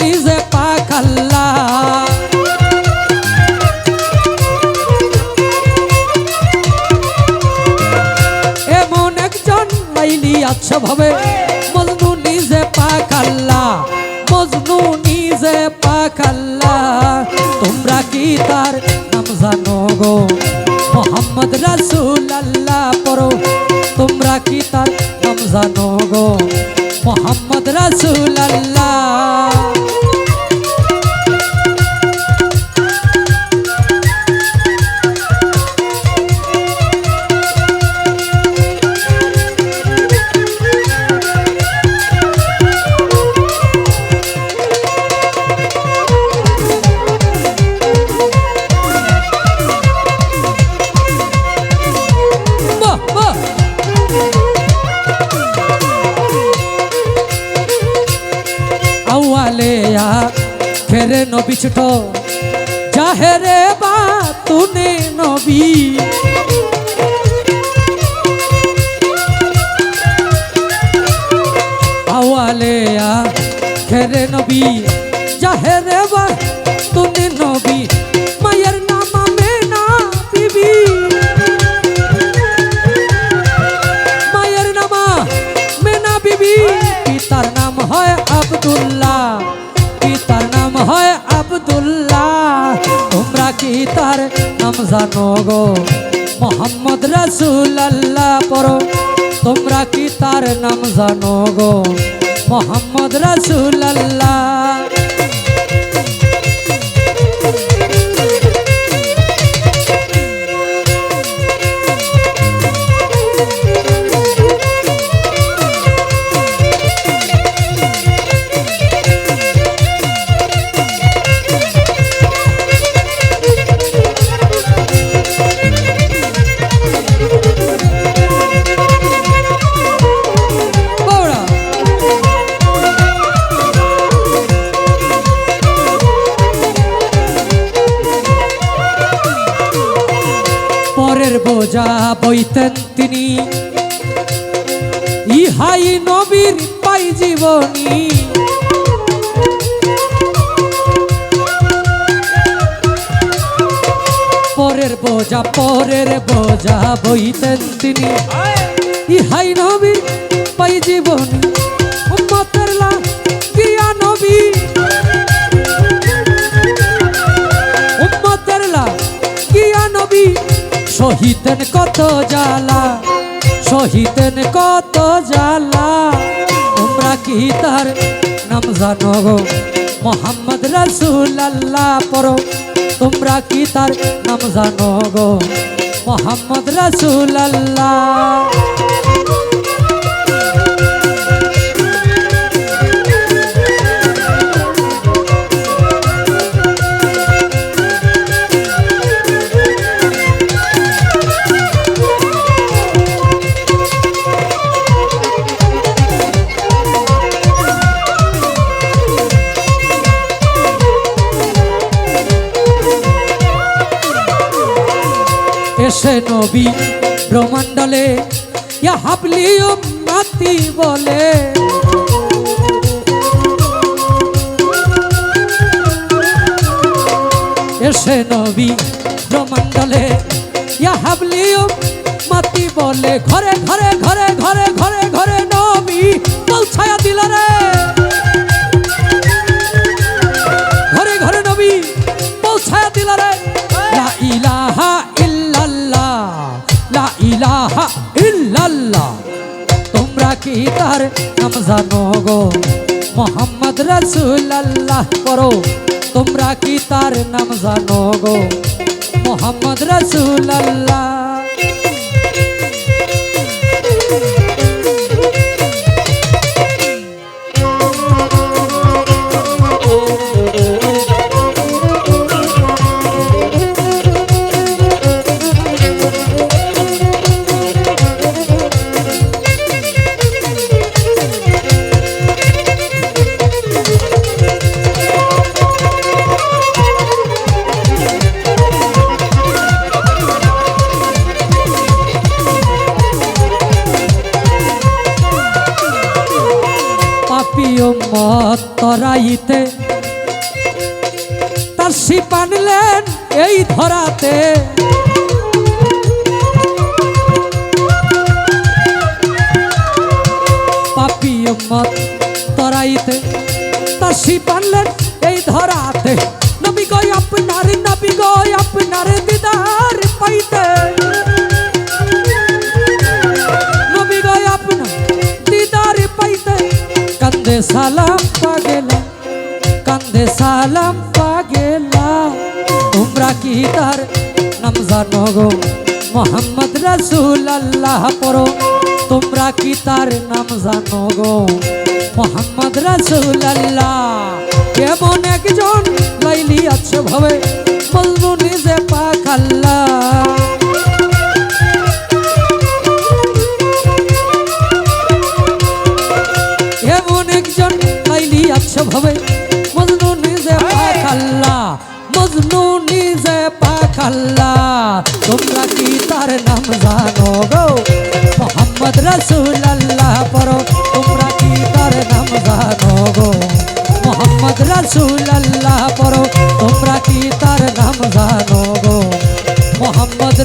নিজে পাক আল্লাহ। এমন একজন লাইলি আচ্ছা ভাবে মজনু নিজে পাক আল্লাহ, মজনু নিজে পাক আল্লাহ। তোমরা কি তার নাম জানো গো মোহাম্মদ রাসূল আল্লাহ পড়ো, তোমরা কি তার নাম জানো গো মোহাম্মদ রাসূল আল্লাহ। আউয়ালেয়া খেরে নবী ছোট জাহেরে বা তুনে নবী। আউয়ালেয়া খেরে নবী জাহেরে বা তুনে নবী। মায়ের নাম আমেনা বিবি, মায়ের নাম আমেনা বিবি। পিতার নাম হয় আব্দুল্লাহ, পিতার নাম হয় আব্দুল্লাহ। তোমরা কি তার নাম জানো গো মোহাম্মদ রাসূল আল্লাহ পড়ো, তোমরা কি তার নাম জানো গো মোহাম্মদ রাসূল আল্লাহ। পরের বোঝা বইতেন তিনি, ইহাই নবীর পাই জীবনী। পরের বোঝা বইতেন তিনি, ইহাই নবীর পাই জীবনী। উম্মতের লাগিয়া নবী, উম্মতের লাগিয়া নবী শহীদেন কত জ্বালা, শহীদেন কত জ্বালা। তোমরা কি তার নাম জানো গো মোহাম্মদ রাসূল আল্লাহ পড়ো, তোমরা কি তার নাম জানো গো মোহাম্মদ রাসূল আল্লাহ। এসে নবী ব্রহ্মাণ্ডলে ইয়া হাবলি উম্মতি বলে। এসে নবী ব্রহ্মাণ্ডলে ইয়া হাবলি উম্মতি বলে। ঘরে ঘরে ঘরে ঘরে ঘরে ঘরে নবী পৌঁছায়া দিল রে, ঘরে ঘরে নবী পৌঁছায়া দিল রে। লা ইলাহা ইল্লাল্লাহ, লা ইলাহা ইল্লাল্লাহ। তোমরা কি তার নাম জানো গো মোহাম্মদ রাসূল আল্লাহ পড়ো, তোমরা কি তার নাম জানো গো মোহাম্মদ রাসূল আল্লাহ। তরাইতে তার শিপ আনলেন এই ধরাতে পাপী উম্মত তরাইতে তার শিপ আনলেন এই ধরাতে নবী গো আপনার দিদার পাইতে নবী গো আপনার দিদার পাইতে কান্দে সালাম পাগেলা কান্দে সালাম পাগেলা তোমরা কি তার নাম জানো গো মোহাম্মদ রাসূলুল্লাহ পড়ো তোমরা কি তার নাম জানো গো মোহাম্মদ রাসূলুল্লাহ এমন একজন লাইলি আছে ভাবে মজনু নিজে পাক আল্লাহ এমন একজন লাইলি আছে ভাবে মজনু নিজে পাক আল্লাহ মজনু নিজে পাক আল্লাহ তোমরা কি তার নাম জানো গো মোহাম্মদ রাসূলুল্লাহ পড়ো তোমরা কি তার নাম জানো গো মোহাম্মদ রাসূলুল্লাহ পড়ো তোমরা কি তার নাম জানো গো মোহাম্মদ